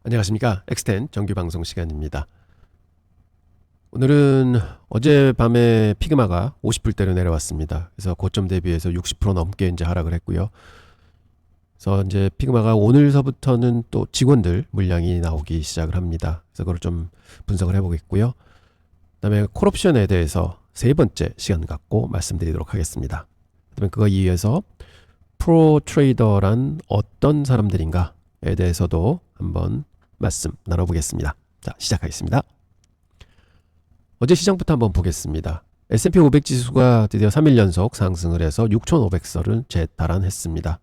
안녕하십니까. 엑스텐 정규방송 시간입니다. 오늘은 어젯밤에 피그마가 50불대로 내려왔습니다. 그래서 고점 대비해서 60% 넘게 이제 하락을 했고요. 그래서 이제 피그마가 오늘서부터는 또 직원들 물량이 나오기 시작을 합니다. 그래서 그걸 좀 분석을 해보겠고요. 그다음에 콜옵션에 대해서 세 번째 시간 갖고 말씀드리도록 하겠습니다. 그다음에 그거 이어서 프로 트레이더란 어떤 사람들인가에 대해서도 한번 말씀 나눠보겠습니다. 자, 시작하겠습니다. 어제 시장부터 한번 보겠습니다. S&P 500 지수가 드디어 3일 연속 상승을 해서 6,500선을 재달한했습니다.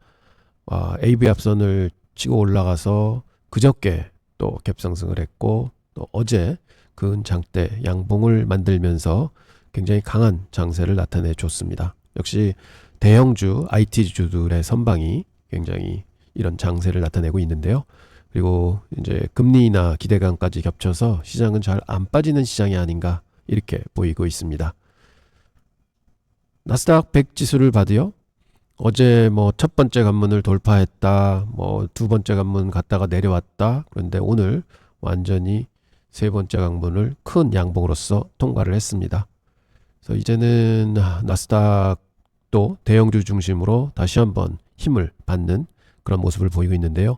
AV 합선을 치고 올라가서 그저께 또 갭상승을 했고, 또 어제 근장대 양봉을 만들면서 굉장히 강한 장세를 나타내 줬습니다. 역시 대형주 IT주들의 선방이 굉장히 이런 장세를 나타내고 있는데요. 그리고 이제 금리나 기대감까지 겹쳐서 시장은 잘 안 빠지는 시장이 아닌가 이렇게 보이고 있습니다. 나스닥 100 지수를 봐도요. 어제 뭐 첫 번째 관문을 돌파했다, 뭐 두 번째 관문 갔다가 내려왔다. 그런데 오늘 완전히 세 번째 관문을 큰 양봉으로서 통과를 했습니다. 그래서 이제는 나스닥도 대형주 중심으로 다시 한번 힘을 받는 그런 모습을 보이고 있는데요.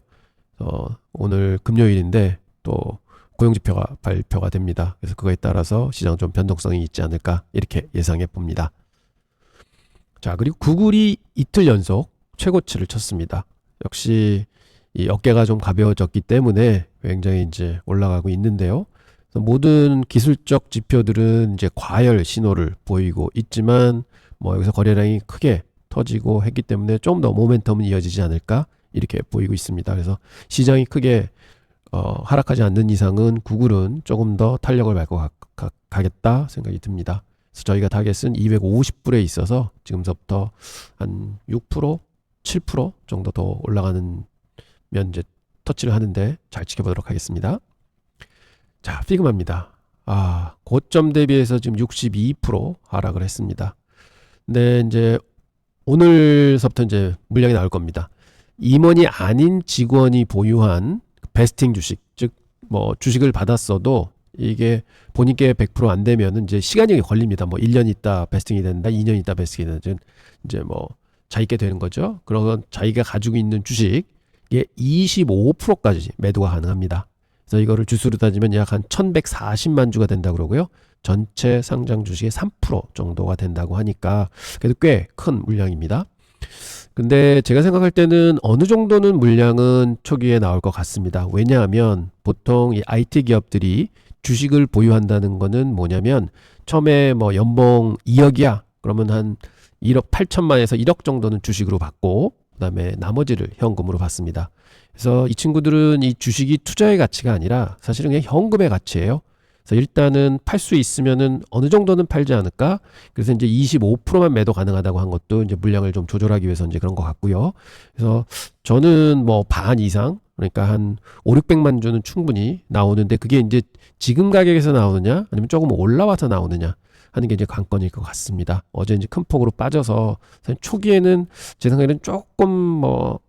오늘 금요일인데 또 고용지표가 발표가 됩니다. 그래서 그거에 따라서 시장 좀 변동성이 있지 않을까 이렇게 예상해 봅니다. 자, 그리고 구글이 이틀 연속 최고치를 쳤습니다. 역시 이 어깨가 좀 가벼워졌기 때문에 굉장히 이제 올라가고 있는데요. 모든 기술적 지표들은 이제 과열 신호를 보이고 있지만 뭐 여기서 거래량이 크게 터지고 했기 때문에 좀 더 모멘텀은 이어지지 않을까 이렇게 보이고 있습니다. 그래서 시장이 크게 하락하지 않는 이상은 구글은 조금 더 탄력을 밟고 가겠다 생각이 듭니다. 그래서 저희가 타겟은 250불에 있어서 지금서부터 한 6%, 7% 정도 더 올라가는 면 이제 터치를 하는데 잘 지켜보도록 하겠습니다. 자, 피그마입니다. 고점 대비해서 지금 62% 하락을 했습니다. 근데 이제 오늘서부터 이제 물량이 나올 겁니다. 임원이 아닌 직원이 보유한 베스팅 주식, 즉 뭐 주식을 받았어도 이게 본인께 100% 안 되면 이제 시간이 걸립니다. 뭐 1년 있다 베스팅이 된다, 2년 있다 베스팅이 된다, 이제 뭐 자기게 되는 거죠. 그러면 자기가 가지고 있는 주식의 25%까지 매도가 가능합니다. 그래서 이거를 주수로 따지면 약 한 1140만 주가 된다고 그러고요. 전체 상장 주식의 3% 정도가 된다고 하니까 그래도 꽤 큰 물량입니다. 근데 제가 생각할 때는 어느 정도는 물량은 초기에 나올 것 같습니다. 왜냐하면 보통 이 IT 기업들이 주식을 보유한다는 거는 뭐냐면 처음에 뭐 연봉 2억이야. 그러면 한 1억 8천만에서 1억 정도는 주식으로 받고 그다음에 나머지를 현금으로 받습니다. 그래서 이 친구들은 이 주식이 투자의 가치가 아니라 사실은 그냥 현금의 가치예요. 그래서 일단은 팔 수 있으면은 어느 정도는 팔지 않을까? 그래서 이제 25%만 매도 가능하다고 한 것도 이제 물량을 좀 조절하기 위해서 이제 그런 것 같고요. 그래서 저는 뭐 반 이상, 그러니까 한 5, 600만 주는 충분히 나오는데 그게 이제 지금 가격에서 나오느냐 아니면 조금 올라와서 나오느냐 하는 게 이제 관건일 것 같습니다. 어제 이제 큰 폭으로 빠져서 초기에는 제 생각에는 조금 뭐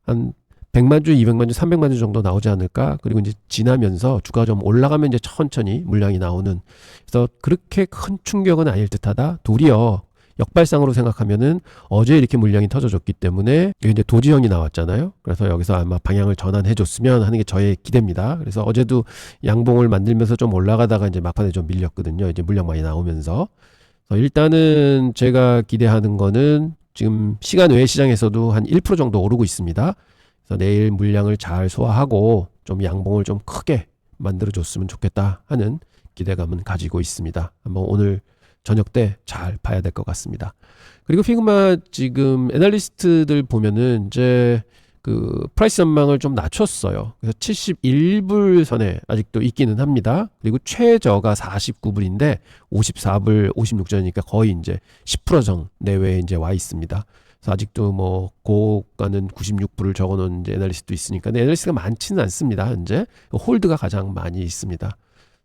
한 100만 주, 200만 주, 300만 주 정도 나오지 않을까? 그리고 이제 지나면서 주가가 좀 올라가면 이제 천천히 물량이 나오는. 그래서 그렇게 큰 충격은 아닐 듯하다. 도리어 역발상으로 생각하면은 어제 이렇게 물량이 터져줬기 때문에 이게 이제 도지형이 나왔잖아요. 그래서 여기서 아마 방향을 전환해줬으면 하는 게 저의 기대입니다. 그래서 어제도 양봉을 만들면서 좀 올라가다가 이제 막판에 좀 밀렸거든요. 이제 물량 많이 나오면서. 그래서 일단은 제가 기대하는 거는 지금 시간 외 시장에서도 한 1% 정도 오르고 있습니다. 내일 물량을 잘 소화하고 좀 양봉을 좀 크게 만들어줬으면 좋겠다 하는 기대감은 가지고 있습니다. 한번 오늘 저녁 때 잘 봐야 될 것 같습니다. 그리고 피그마 지금 애널리스트들 보면은 이제 그 프라이스 전망을 좀 낮췄어요. 그래서 71불 선에 아직도 있기는 합니다. 그리고 최저가 49불인데 54불 56전이니까 거의 이제 10% 내외에 이제 와 있습니다. 그래서 아직도 뭐 고가는 96불을 적어놓은 이제 애널리스트도 있으니까 애널리스트가 많지는 않습니다. 현재 홀드가 가장 많이 있습니다.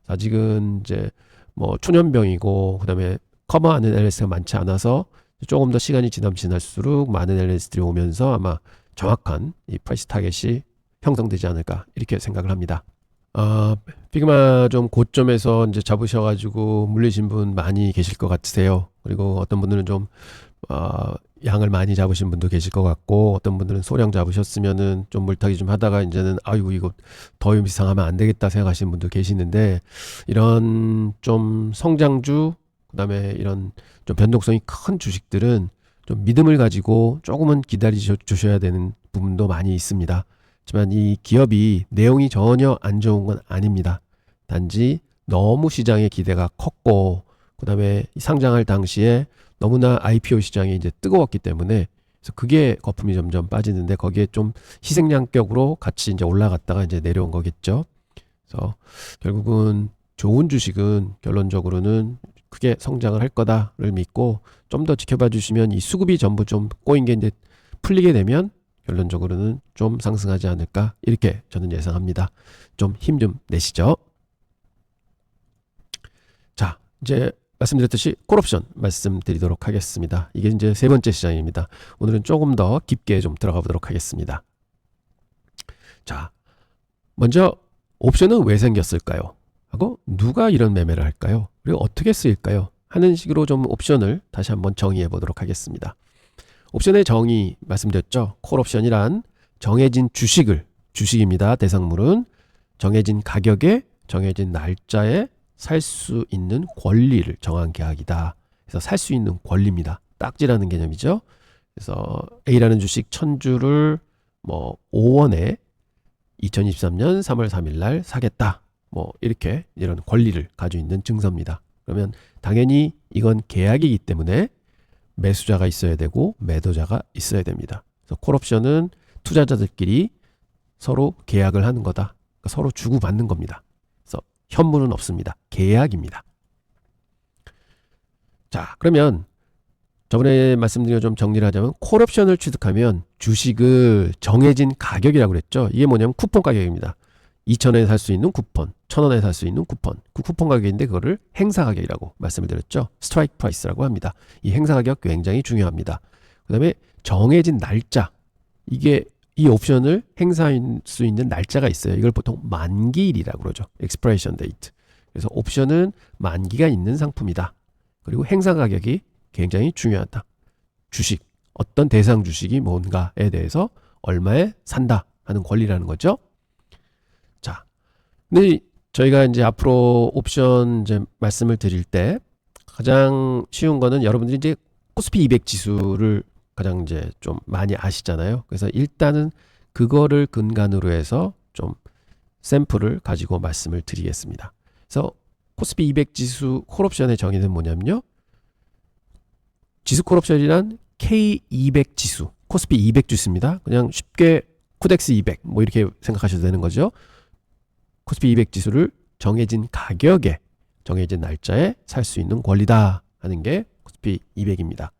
아직은 이제 뭐 초년병이고 그다음에 커버하는 애널리스트가 많지 않아서 조금 더 시간이 지날수록 많은 애널리스트들이 오면서 아마 정확한 이 프라이스 타겟이 형성되지 않을까 이렇게 생각을 합니다. 피그마 좀 고점에서 이제 잡으셔가지고 물리신 분 많이 계실 것 같으세요. 그리고 어떤 분들은 좀 양을 많이 잡으신 분도 계실 것 같고, 어떤 분들은 소량 잡으셨으면은 좀 물타기 좀 하다가 이제는 아이고 이거 더 이상하면 안 되겠다 생각하시는 분도 계시는데, 이런 좀 성장주 그다음에 이런 좀 변동성이 큰 주식들은 좀 믿음을 가지고 조금은 기다려 주셔야 되는 부분도 많이 있습니다. 하지만 이 기업이 내용이 전혀 안 좋은 건 아닙니다. 단지 너무 시장의 기대가 컸고, 그다음에 상장할 당시에 너무나 IPO 시장이 이제 뜨거웠기 때문에, 그래서 그게 거품이 점점 빠지는데, 거기에 좀 희생양격으로 같이 이제 올라갔다가 이제 내려온 거겠죠. 그래서 결국은 좋은 주식은 결론적으로는 크게 성장을 할 거다를 믿고 좀 더 지켜봐 주시면, 이 수급이 전부 좀 꼬인 게 이제 풀리게 되면 결론적으로는 좀 상승하지 않을까 이렇게 저는 예상합니다. 좀 힘 좀 내시죠. 자, 이제 말씀드렸듯이 콜옵션 말씀드리도록 하겠습니다. 이게 이제 세 번째 시장입니다. 오늘은 조금 더 깊게 좀 들어가 보도록 하겠습니다. 자, 먼저 옵션은 왜 생겼을까요? 하고 누가 이런 매매를 할까요? 그리고 어떻게 쓰일까요? 하는 식으로 좀 옵션을 다시 한번 정의해 보도록 하겠습니다. 옵션의 정의 말씀드렸죠. 콜옵션이란 정해진 주식입니다. 대상물은 정해진 가격에 정해진 날짜에 살 수 있는 권리를 정한 계약이다. 그래서 살 수 있는 권리입니다. 딱지라는 개념이죠. 그래서 A라는 주식 1000주를 뭐 5원에 2023년 3월 3일 날 사겠다. 뭐 이렇게 이런 권리를 가지고 있는 증서입니다. 그러면 당연히 이건 계약이기 때문에 매수자가 있어야 되고 매도자가 있어야 됩니다. 그래서 콜옵션은 투자자들끼리 서로 계약을 하는 거다. 그러니까 서로 주고받는 겁니다. 그래서 현물은 없습니다. 계약입니다. 자, 그러면 저번에 말씀드린 거 좀 정리를 하자면, 콜옵션을 취득하면 주식을 정해진 가격이라고 그랬죠. 이게 뭐냐면 쿠폰 가격입니다. 2,000원에 살 수 있는 쿠폰, 1,000원에 살 수 있는 쿠폰, 그 쿠폰 가격인데 그거를 행사 가격이라고 말씀을 드렸죠. 스트라이크 프라이스라고 합니다. 이 행사 가격 굉장히 중요합니다. 그 다음에 정해진 날짜, 이게 이 옵션을 행사할 수 있는 날짜가 있어요. 이걸 보통 만기일이라고 그러죠. expiration date. 그래서 옵션은 만기가 있는 상품이다. 그리고 행사 가격이 굉장히 중요하다. 주식, 어떤 대상 주식이 뭔가에 대해서 얼마에 산다 하는 권리라는 거죠. 자, 근데 저희가 이제 앞으로 옵션 이제 말씀을 드릴 때 가장 쉬운 거는, 여러분들이 이제 코스피 200 지수를 가장 이제 좀 많이 아시잖아요. 그래서 일단은 그거를 근간으로 해서 좀 샘플을 가지고 말씀을 드리겠습니다. 그래서 코스피 200 지수 콜옵션의 정의는 뭐냐면요. 지수 콜옵션이란 K200 지수, 코스피 200 지수입니다. 그냥 쉽게 코덱스 200 뭐 이렇게 생각하셔도 되는 거죠. 코스피 200 지수를 정해진 가격에 정해진 날짜에 살 수 있는 권리다 하는 게 코스피 200입니다.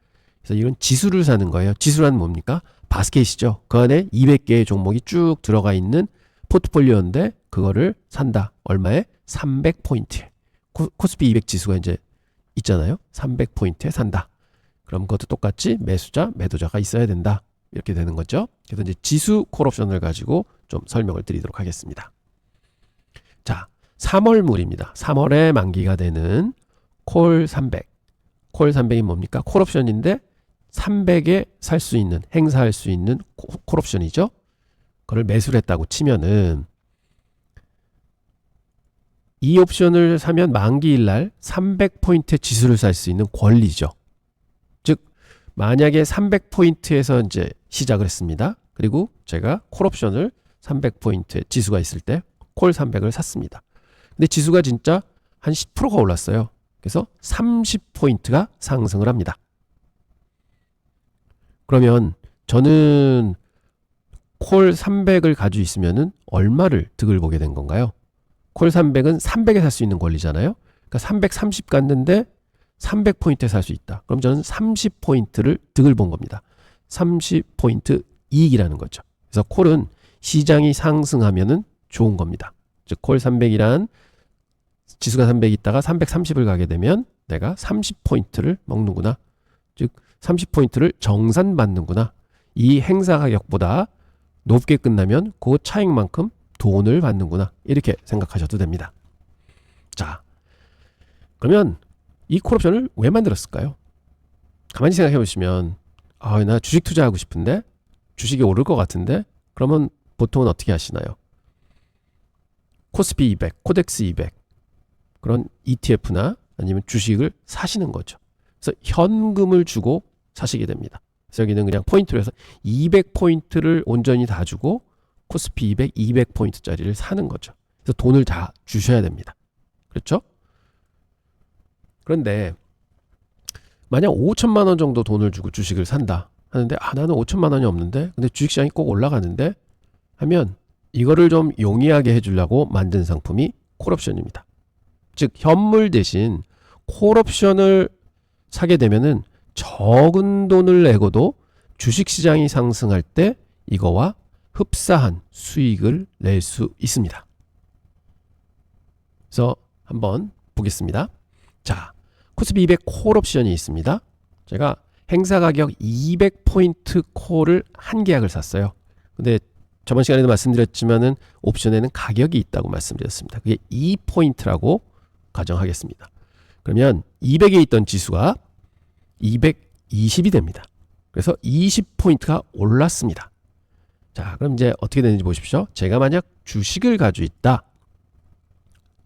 그래서 이건 지수를 사는 거예요. 지수란 뭡니까? 바스켓이죠. 그 안에 200개의 종목이 쭉 들어가 있는 포트폴리오인데 그거를 산다. 얼마에? 300포인트에. 코스피 200 지수가 이제 있잖아요. 300포인트에 산다. 그럼 그것도 똑같이 매수자, 매도자가 있어야 된다. 이렇게 되는 거죠. 그래서 이제 지수 콜옵션을 가지고 좀 설명을 드리도록 하겠습니다. 자, 3월물입니다. 3월에 만기가 되는 콜 300. 콜 300이 뭡니까? 콜옵션인데 300에 살 수 있는, 행사할 수 있는 콜옵션이죠. 그걸 매수를 했다고 치면은 이 옵션을 사면 만기일 날 300포인트 지수를 살 수 있는 권리죠. 즉 만약에 300포인트에서 이제 시작을 했습니다. 그리고 제가 콜옵션을 300포인트 지수가 있을 때 콜 300을 샀습니다. 근데 지수가 진짜 한 10%가 올랐어요. 그래서 30포인트가 상승을 합니다. 그러면 저는 콜 300을 가지고 있으면은 얼마를 득을 보게 된 건가요? 콜 300은 300에 살 수 있는 권리잖아요. 그러니까 330 갔는데 300포인트에 살 수 있다. 그럼 저는 30포인트를 득을 본 겁니다. 30포인트 이익이라는 거죠. 그래서 콜은 시장이 상승하면은 좋은 겁니다. 즉 콜 300이란 지수가 300 있다가 330을 가게 되면 내가 30포인트를 먹는구나. 즉 30포인트를 정산받는구나. 이 행사 가격보다 높게 끝나면 그 차익만큼 돈을 받는구나. 이렇게 생각하셔도 됩니다. 자, 그러면 이 콜옵션을 왜 만들었을까요? 가만히 생각해 보시면 나 주식 투자하고 싶은데 주식이 오를 것 같은데 그러면 보통은 어떻게 하시나요? 코스피 200, 코덱스 200 그런 ETF나 아니면 주식을 사시는 거죠. 그래서 현금을 주고 사시게 됩니다. 그래서 여기는 그냥 포인트로 해서 200포인트를 온전히 다 주고 코스피 200, 200포인트짜리를 사는 거죠. 그래서 돈을 다 주셔야 됩니다. 그렇죠? 그런데 만약 5천만 원 정도 돈을 주고 주식을 산다 하는데 나는 5천만 원이 없는데 근데 주식시장이 꼭 올라가는데 하면 이거를 좀 용이하게 해주려고 만든 상품이 콜옵션입니다. 즉 현물 대신 콜옵션을 사게 되면은 적은 돈을 내고도 주식시장이 상승할 때 이거와 흡사한 수익을 낼 수 있습니다. 그래서 한번 보겠습니다. 자, 코스피 200 콜옵션이 있습니다. 제가 행사 가격 200포인트 콜을 한 계약을 샀어요. 근데 저번 시간에도 말씀드렸지만은 옵션에는 가격이 있다고 말씀드렸습니다. 그게 2포인트라고 가정하겠습니다. 그러면 200에 있던 지수가 220이 됩니다. 그래서 20포인트가 올랐습니다. 자, 그럼 이제 어떻게 되는지 보십시오. 제가 만약 주식을 가지고 있다.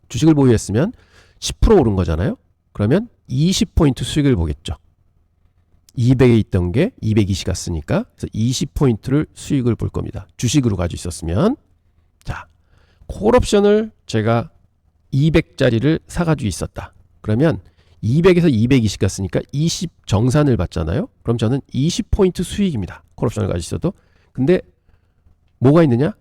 주식을 보유했으면 10% 오른 거잖아요. 그러면 20포인트 수익을 보겠죠. 200에 있던 게 220이 갔으니까 그래서 20포인트를 수익을 볼 겁니다. 주식으로 가지고 있었으면. 자, 콜옵션을 제가 200짜리를 사가지고 있었다. 그러면 200에서 220 갔으니까 20 정산을 받잖아요. 그럼 저는 20포인트 수익입니다. 콜옵션을 가지고 있어도. 근데 뭐가 있느냐?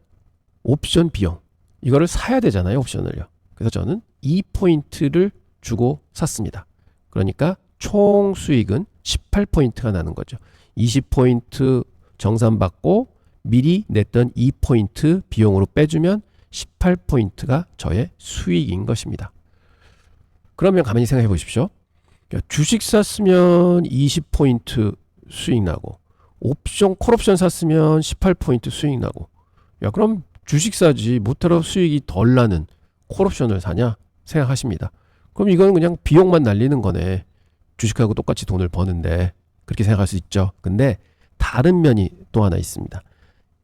옵션 비용. 이거를 사야 되잖아요. 옵션을요. 그래서 저는 2포인트를 주고 샀습니다. 그러니까 총 수익은 18포인트가 나는 거죠. 20포인트 정산받고 미리 냈던 2포인트 비용으로 빼주면 18포인트가 저의 수익인 것입니다. 그러면 가만히 생각해 보십시오. 주식 샀으면 20포인트 수익 나고 옵션 콜옵션 샀으면 18포인트 수익 나고 그럼 주식 사지 못하러 수익이 덜 나는 콜옵션을 사냐 생각하십니다. 그럼 이거는 그냥 비용만 날리는 거네. 주식하고 똑같이 돈을 버는데 그렇게 생각할 수 있죠. 근데 다른 면이 또 하나 있습니다.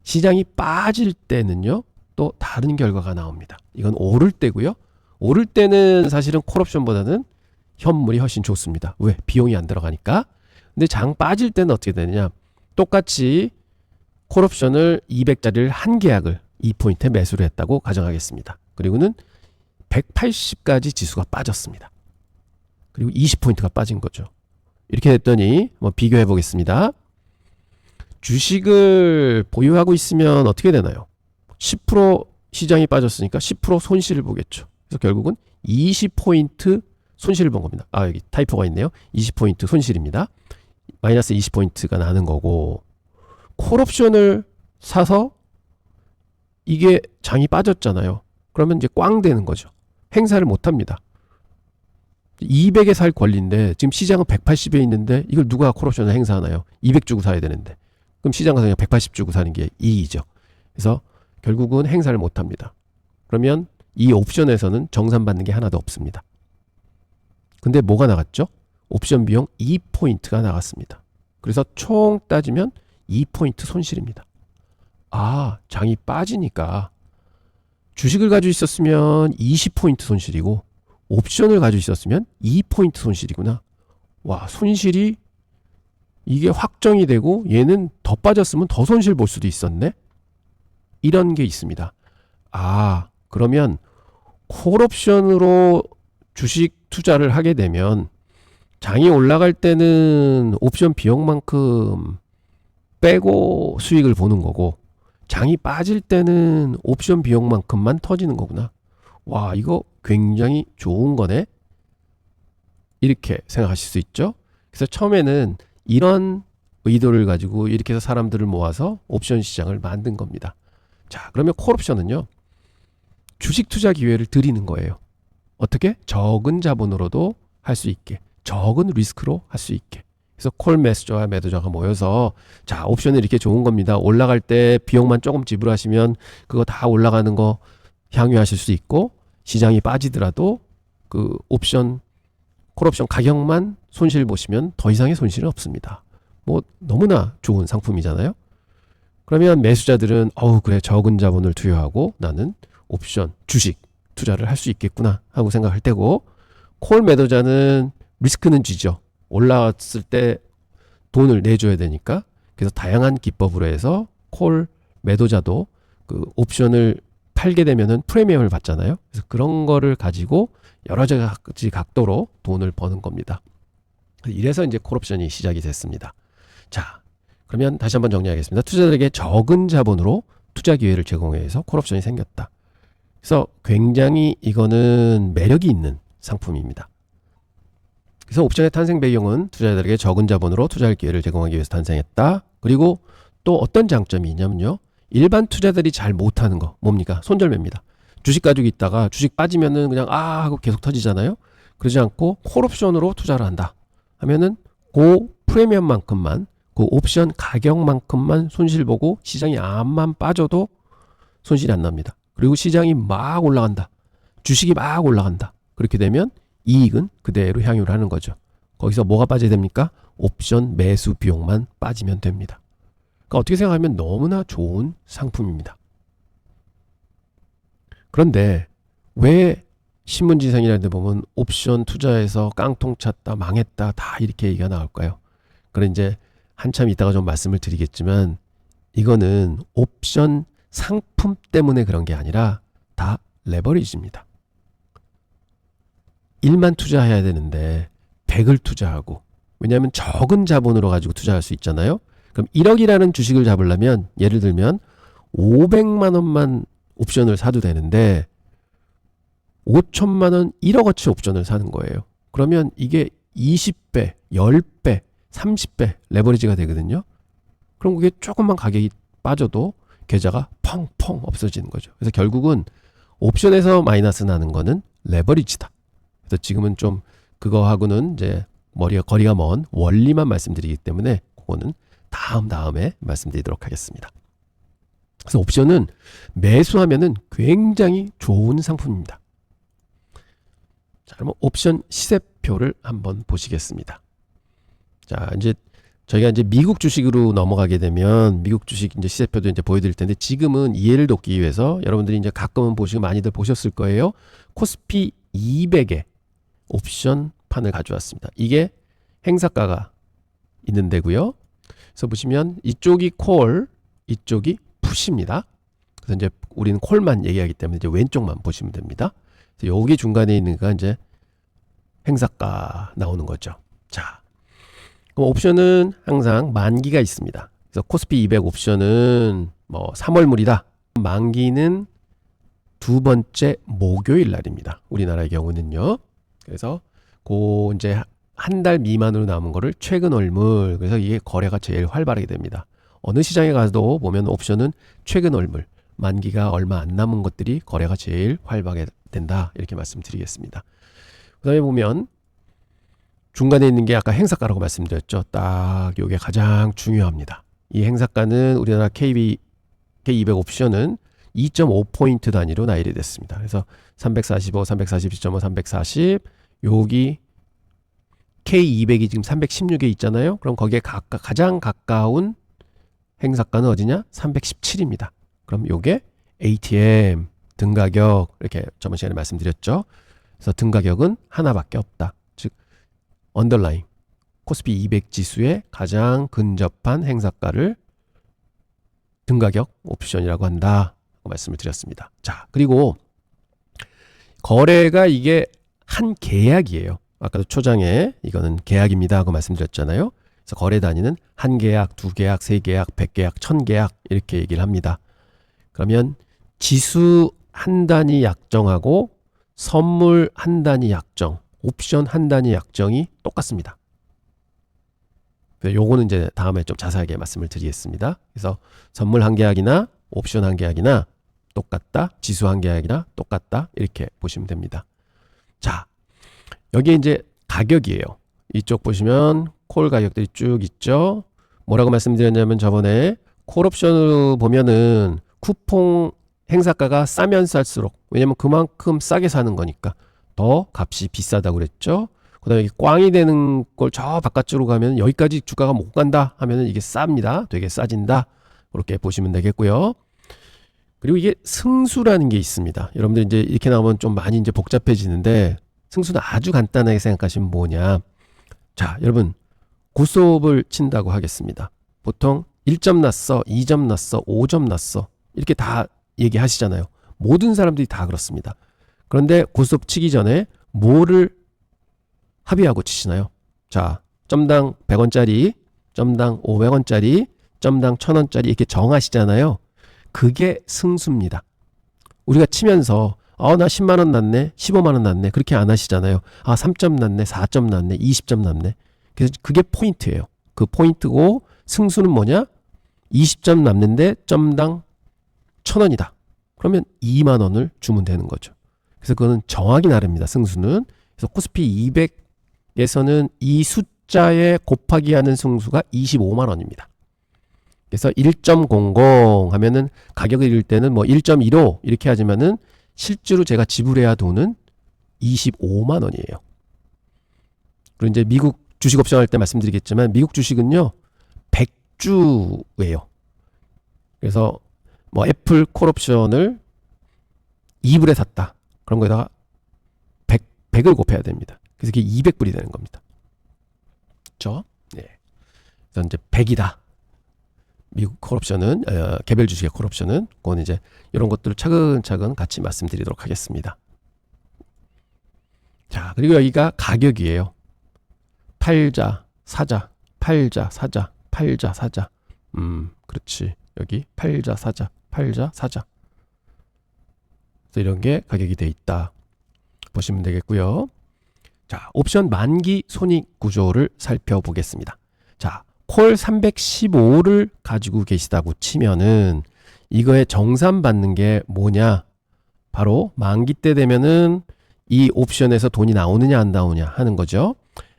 시장이 빠질 때는요 또 다른 결과가 나옵니다. 이건 오를 때고요. 오를 때는 사실은 콜옵션보다는 현물이 훨씬 좋습니다. 왜? 비용이 안 들어가니까. 근데 장 빠질 때는 어떻게 되느냐? 똑같이 콜옵션을 200짜리를 한 계약을 2포인트에 매수를 했다고 가정하겠습니다. 그리고는 180까지 지수가 빠졌습니다. 그리고 20포인트가 빠진 거죠. 이렇게 됐더니 비교해 보겠습니다. 주식을 보유하고 있으면 어떻게 되나요? 10% 시장이 빠졌으니까 10% 손실을 보겠죠. 그래서 결국은 20포인트 손실을 본 겁니다. 여기 타이포가 있네요. 20포인트 손실입니다. 마이너스 20포인트가 나는 거고 콜옵션을 사서 이게 장이 빠졌잖아요. 그러면 이제 꽝 되는 거죠. 행사를 못 합니다. 200에 살 권리인데 지금 시장은 180에 있는데 이걸 누가 콜옵션을 행사하나요? 200 주고 사야 되는데. 그럼 시장 가서 그냥 180 주고 사는 게 이익이죠. 그래서 결국은 행사를 못 합니다. 그러면 이 옵션에서는 정산받는 게 하나도 없습니다. 근데 뭐가 나갔죠? 옵션 비용 2포인트가 나갔습니다. 그래서 총 따지면 2포인트 손실입니다. 장이 빠지니까 주식을 가지고 있었으면 20포인트 손실이고 옵션을 가지고 있었으면 2포인트 손실이구나. 손실이 이게 확정이 되고 얘는 더 빠졌으면 더 손실 볼 수도 있었네. 이런 게 있습니다. 그러면 콜옵션으로 주식 투자를 하게 되면 장이 올라갈 때는 옵션 비용만큼 빼고 수익을 보는 거고 장이 빠질 때는 옵션 비용만큼만 터지는 거구나. 이거 굉장히 좋은 거네. 이렇게 생각하실 수 있죠. 그래서 처음에는 이런 의도를 가지고 이렇게 해서 사람들을 모아서 옵션 시장을 만든 겁니다. 자, 그러면 콜옵션은요. 주식 투자 기회를 드리는 거예요. 어떻게? 적은 자본으로도 할 수 있게, 적은 리스크로 할 수 있게. 그래서 콜 매수자와 매도자가 모여서 자, 옵션이 이렇게 좋은 겁니다. 올라갈 때 비용만 조금 지불하시면 그거 다 올라가는 거 향유하실 수 있고, 시장이 빠지더라도 그 옵션 콜옵션 가격만 손실 보시면 더 이상의 손실은 없습니다. 뭐 너무나 좋은 상품이잖아요. 그러면 매수자들은 그래, 적은 자본을 투여하고 나는 옵션 주식 투자를 할 수 있겠구나 하고 생각할 때고, 콜 매도자는 리스크는 쥐죠. 올라왔을 때 돈을 내줘야 되니까. 그래서 다양한 기법으로 해서 콜 매도자도 그 옵션을 팔게 되면은 프리미엄을 받잖아요. 그래서 그런 거를 가지고 여러 가지 각도로 돈을 버는 겁니다. 이래서 이제 콜옵션이 시작이 됐습니다. 자, 그러면 다시 한번 정리하겠습니다. 투자자들에게 적은 자본으로 투자 기회를 제공해서 콜옵션이 생겼다. 그래서 굉장히 이거는 매력이 있는 상품입니다. 그래서 옵션의 탄생 배경은 투자자들에게 적은 자본으로 투자할 기회를 제공하기 위해서 탄생했다. 그리고 또 어떤 장점이 있냐면요, 일반 투자들이 잘 못하는 거 뭡니까? 손절매입니다. 주식 가지고 있다가 주식 빠지면은 그냥 하고 계속 터지잖아요. 그러지 않고 콜옵션으로 투자를 한다 하면은 그 프리미엄만큼만, 그 옵션 가격만큼만 손실 보고 시장이 암만 빠져도 손실이 안 납니다. 그리고 시장이 막 올라간다, 주식이 막 올라간다, 그렇게 되면 이익은 그대로 향유를 하는 거죠. 거기서 뭐가 빠져야 됩니까? 옵션 매수 비용만 빠지면 됩니다. 그러니까 어떻게 생각하면 너무나 좋은 상품입니다. 그런데 왜 신문지상이라는 데 보면 옵션 투자해서 깡통 찼다, 망했다, 다 이렇게 얘기가 나올까요? 그런 이제 한참 있다가 좀 말씀을 드리겠지만, 이거는 옵션 상품 때문에 그런 게 아니라 다 레버리지입니다. 1만 투자해야 되는데 100을 투자하고, 왜냐하면 적은 자본으로 가지고 투자할 수 있잖아요. 그럼 1억이라는 주식을 잡으려면 예를 들면 500만 원만 옵션을 사도 되는데 5천만 원 1억어치 옵션을 사는 거예요. 그러면 이게 20배, 10배, 30배 레버리지가 되거든요. 그럼 그게 조금만 가격이 빠져도 계좌가 펑펑 없어지는 거죠. 그래서 결국은 옵션에서 마이너스 나는 거는 레버리지다. 그래서 지금은 좀 그거하고는 이제 거리가 먼 원리만 말씀드리기 때문에 그거는 다음에 말씀드리도록 하겠습니다. 그래서 옵션은 매수하면은 굉장히 좋은 상품입니다. 자, 그러면 옵션 시세표를 한번 보시겠습니다. 자, 이제 저희가 이제 미국 주식으로 넘어가게 되면 미국 주식 이제 시세표도 이제 보여드릴 텐데, 지금은 이해를 돕기 위해서 여러분들이 이제 가끔은 보시고 많이들 보셨을 거예요. 코스피 200의 옵션 판을 가져왔습니다. 이게 행사가가 있는 데고요. 그래서 보시면 이쪽이 콜, 이쪽이 풋입니다. 그래서 이제 우리는 콜만 얘기하기 때문에 이제 왼쪽만 보시면 됩니다. 그래서 여기 중간에 있는 거 이제 행사가 나오는 거죠. 자, 그럼 옵션은 항상 만기가 있습니다. 그래서 코스피 200 옵션은 뭐 3월물이다. 만기는 두 번째 목요일 날입니다. 우리나라의 경우는요. 그래서 그 이제 한 달 미만으로 남은 거를 최근 월물, 그래서 이게 거래가 제일 활발하게 됩니다. 어느 시장에 가도 보면 옵션은 최근 월물, 만기가 얼마 안 남은 것들이 거래가 제일 활발하게 된다, 이렇게 말씀드리겠습니다. 그 다음에 보면 중간에 있는 게 아까 행사가라고 말씀드렸죠. 딱 요게 가장 중요합니다. 이 행사가는 우리나라 K200 옵션은 2.5포인트 단위로 나열이 됐습니다. 그래서 345, 342.5, 340, 여기 K200이 지금 316에 있잖아요. 그럼 거기에 가장 가까운 행사가는 어디냐? 317입니다. 그럼 요게 ATM 등가격, 이렇게 저번 시간에 말씀드렸죠. 그래서 등가격은 하나밖에 없다. 즉 언더라인 코스피 200 지수에 가장 근접한 행사가를 등가격 옵션이라고 한다 말씀을 드렸습니다. 자, 그리고 거래가 이게 한 계약이에요. 아까도 초장에 이거는 계약입니다 하고 말씀드렸잖아요. 그래서 거래 단위는 한 계약, 두 계약, 세 계약, 100계약, 1000계약 이렇게 얘기를 합니다. 그러면 지수 한 단위 약정하고 선물 한 단위 약정, 옵션 한 단위 약정이 똑같습니다. 요거는 이제 다음에 좀 자세하게 말씀을 드리겠습니다. 그래서 선물 한 계약이나 옵션 한 계약이나 똑같다, 지수 한 계약이나 똑같다, 이렇게 보시면 됩니다. 자, 여기에 이제 가격이에요. 이쪽 보시면 콜 가격들이 쭉 있죠. 뭐라고 말씀드렸냐면 저번에 콜옵션으로 보면은 쿠폰 행사가가 싸면 쌀수록, 왜냐면 그만큼 싸게 사는 거니까 더 값이 비싸다고 그랬죠. 그 다음에 꽝이 되는 걸 저 바깥쪽으로 가면 여기까지 주가가 못 간다 하면은 이게 쌉니다. 되게 싸진다. 그렇게 보시면 되겠고요. 그리고 이게 승수라는 게 있습니다. 여러분들 이제 이렇게 나오면 좀 많이 이제 복잡해지는데, 승수는 아주 간단하게 생각하시면 뭐냐. 자, 여러분, 고스톱을 친다고 하겠습니다. 보통 1점 났어, 2점 났어, 5점 났어. 이렇게 다 얘기하시잖아요. 모든 사람들이 다 그렇습니다. 그런데 고스톱 치기 전에 뭐를 합의하고 치시나요? 자, 점당 100원짜리, 점당 500원짜리, 점당 1000원짜리 이렇게 정하시잖아요. 그게 승수입니다. 우리가 치면서 나 10만원 났네, 15만원 났네 그렇게 안 하시잖아요. 3점 났네, 4점 났네, 20점 났네. 그래서 그게 포인트예요. 그 포인트고, 승수는 뭐냐? 20점 남는데 점당 1000원이다. 그러면 2만원을 주면 되는 거죠. 그래서 그거는 정하기 나름입니다. 승수는. 그래서 코스피 200에서는 이 숫자에 곱하기 하는 승수가 25만원입니다. 그래서 1.00 하면은 가격을 읽을 때는 뭐 1.15 이렇게 하지만은 실제로 제가 지불해야 할 돈은 25만원이에요. 그리고 이제 미국 주식 옵션 할 때 말씀드리겠지만, 미국 주식은요 100주예요. 그래서 뭐 애플 콜옵션을 2불에 샀다. 그런 거에다가 100을 곱해야 됩니다. 그래서 이게 200불이 되는 겁니다. 그렇죠? 네. 그래서 이제 100이다. 미국 콜옵션은 개별 주식의 콜옵션은 그건 이제 이런 것들을 차근차근 같이 말씀드리도록 하겠습니다. 자, 그리고 여기가 가격이에요. 팔자, 사자, 팔자, 사자, 팔자, 사자. 그렇지. 여기 팔자, 사자, 팔자, 사자. 그래서 이런 게 가격이 돼 있다. 보시면 되겠고요. 자, 옵션 만기 손익 구조를 살펴보겠습니다. 자, 콜 315를 가지고 계시다고 치면은 이거에 정산 받는 게 뭐냐? 바로 만기 때 되면은 이 옵션에서 돈이 나오느냐 안 나오느냐 하는 거죠.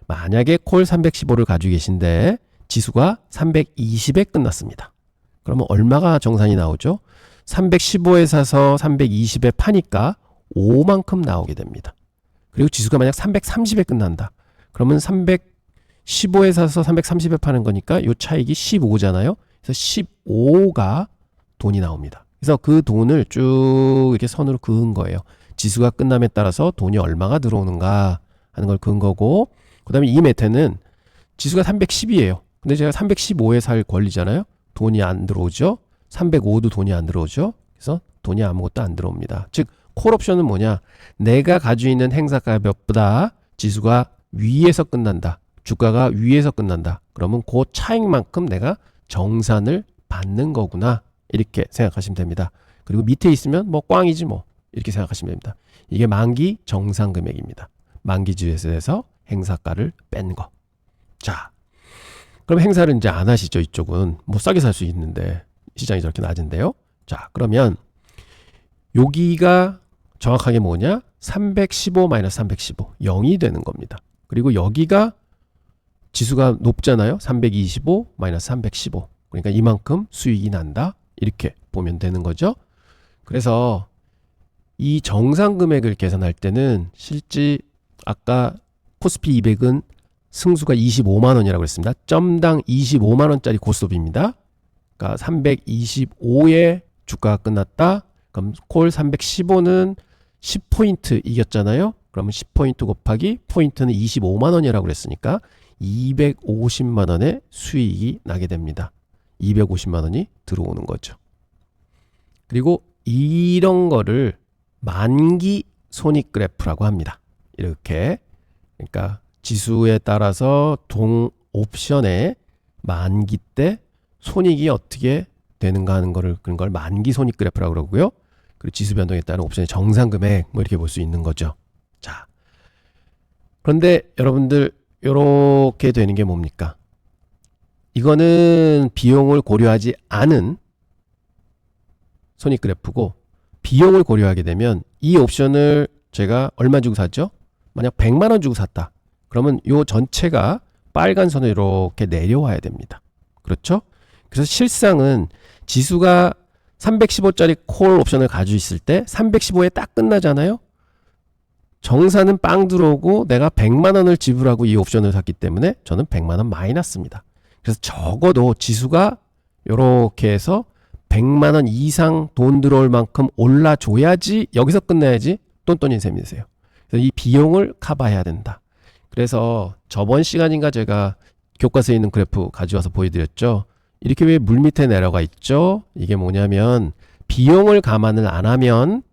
만약에 콜 315를 가지고 계신데 지수가 320에 끝났습니다. 그러면 얼마가 정산이 나오죠? 315에 사서 320에 파니까 5만큼 나오게 됩니다. 그리고 지수가 만약 330에 끝난다. 그러면 315에 사서 330에 파는 거니까 이 차익이 15잖아요. 그래서 15가 돈이 나옵니다. 그래서 그 돈을 쭉 이렇게 선으로 그은 거예요. 지수가 끝남에 따라서 돈이 얼마가 들어오는가 하는 걸 그은 거고, 그 다음에 이 매트는 지수가 310이에요. 근데 제가 315에 살 권리잖아요. 돈이 안 들어오죠. 305도 돈이 안 들어오죠. 그래서 돈이 아무것도 안 들어옵니다. 즉 콜옵션은 뭐냐? 내가 가지고 있는 행사 가격보다 지수가 위에서 끝난다. 주가가 위에서 끝난다. 그러면 그 차익만큼 내가 정산을 받는 거구나. 이렇게 생각하시면 됩니다. 그리고 밑에 있으면 뭐 꽝이지 뭐. 이렇게 생각하시면 됩니다. 이게 만기 정산 금액입니다. 만기 지수에서 행사가를 뺀 거. 자, 그럼 행사를 이제 안 하시죠. 이쪽은 뭐 싸게 살 수 있는데 시장이 저렇게 낮은데요. 자, 그러면 여기가 정확하게 뭐냐? 315-315 0이 되는 겁니다. 그리고 여기가 지수가 높잖아요. 325-315 그러니까 이만큼 수익이 난다. 이렇게 보면 되는 거죠. 그래서 이 정산 금액을 계산할 때는 실제 아까 코스피 200은 승수가 25만 원이라고 했습니다. 점당 25만 원짜리 고스톱입니다. 그러니까 325에 주가가 끝났다. 그럼 콜 315는 10포인트 이겼잖아요. 그러면 10포인트 곱하기 포인트는 25만 원이라고 그랬으니까 250만 원의 수익이 나게 됩니다. 250만 원이 들어오는 거죠. 그리고 이런 거를 만기 손익 그래프라고 합니다. 이렇게. 그러니까 지수에 따라서 동 옵션의 만기 때 손익이 어떻게 되는가 하는 거를 그런 걸 만기 손익 그래프라고 그러고요. 그리고 지수 변동에 따른 옵션의 정산 금액 뭐 이렇게 볼 수 있는 거죠. 자. 그런데 여러분들 이렇게 되는 게 뭡니까? 이거는 비용을 고려하지 않은 손익 그래프고, 비용을 고려하게 되면 이 옵션을 제가 얼마 주고 샀죠? 만약 100만 원 주고 샀다. 그러면 요 전체가 빨간 선으로 이렇게 내려와야 됩니다. 그렇죠? 그래서 실상은 지수가 315짜리 콜 옵션을 가지고 있을 때 315에 딱 끝나잖아요. 정산은 빵 들어오고 내가 100만 원을 지불하고 이 옵션을 샀기 때문에 저는 100만 원 마이너스입니다. 그래서 적어도 지수가 이렇게 해서 100만 원 이상 돈 들어올 만큼 올라줘야지, 여기서 끝나야지 똔똔인 셈이세요. 그래서 이 비용을 커버해야 된다. 그래서 저번 시간인가 제가 교과서에 있는 그래프 가져와서 보여드렸죠. 이렇게 왜 물 밑에 내려가 있죠? 이게 뭐냐면 비용을 감안을 안 하면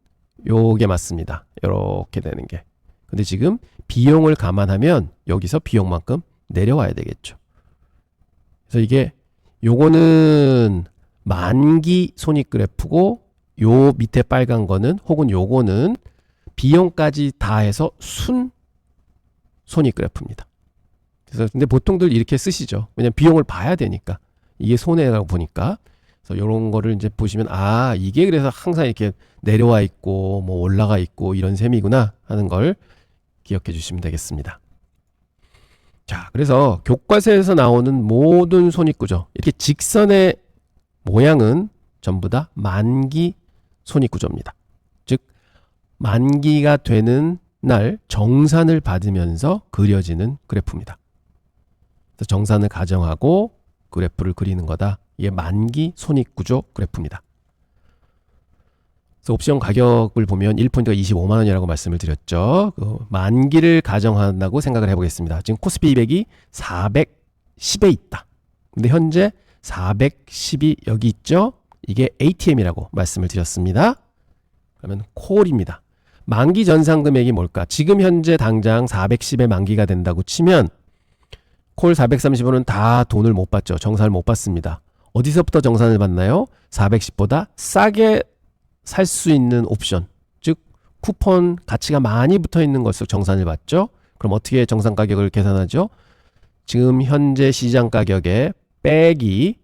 요게 맞습니다. 이렇게 되는 게. 근데 지금 비용을 감안하면 여기서 비용만큼 내려와야 되겠죠. 그래서 이게 요거는 만기 손익 그래프고, 요 밑에 빨간 거는, 혹은 요거는 비용까지 다 해서 순 손익 그래프입니다. 그래서 근데 보통들 이렇게 쓰시죠. 왜냐면 비용을 봐야 되니까. 이게 손해라고 보니까. 그래서 이런 거를 이제 보시면, 아, 이게 그래서 항상 이렇게 내려와 있고 뭐 올라가 있고 이런 셈이구나 하는 걸 기억해 주시면 되겠습니다. 자, 그래서 교과서에서 나오는 모든 손익구조, 이렇게 직선의 모양은 전부 다 만기 손익구조입니다. 즉 만기가 되는 날 정산을 받으면서 그려지는 그래프입니다. 그래서 정산을 가정하고 그래프를 그리는 거다. 이게 만기 손익구조 그래프입니다. 그래서 옵션 가격을 보면 1포인트가 25만 원이라고 말씀을 드렸죠. 그 만기를 가정한다고 생각을 해보겠습니다. 지금 코스피 200이 410에 있다. 근데 현재 410이 여기 있죠. 이게 ATM이라고 말씀을 드렸습니다. 그러면 콜입니다. 만기 전산 금액이 뭘까? 지금 현재 당장 410에 만기가 된다고 치면 콜 430원은 다 돈을 못 받죠. 정산을 못 받습니다. 어디서부터 정산을 받나요? 410보다 싸게 살 수 있는 옵션, 즉 쿠폰 가치가 많이 붙어 있는 것으로 정산을 받죠. 그럼 어떻게 정산 가격을 계산하죠? 지금 현재 시장 가격에 빼기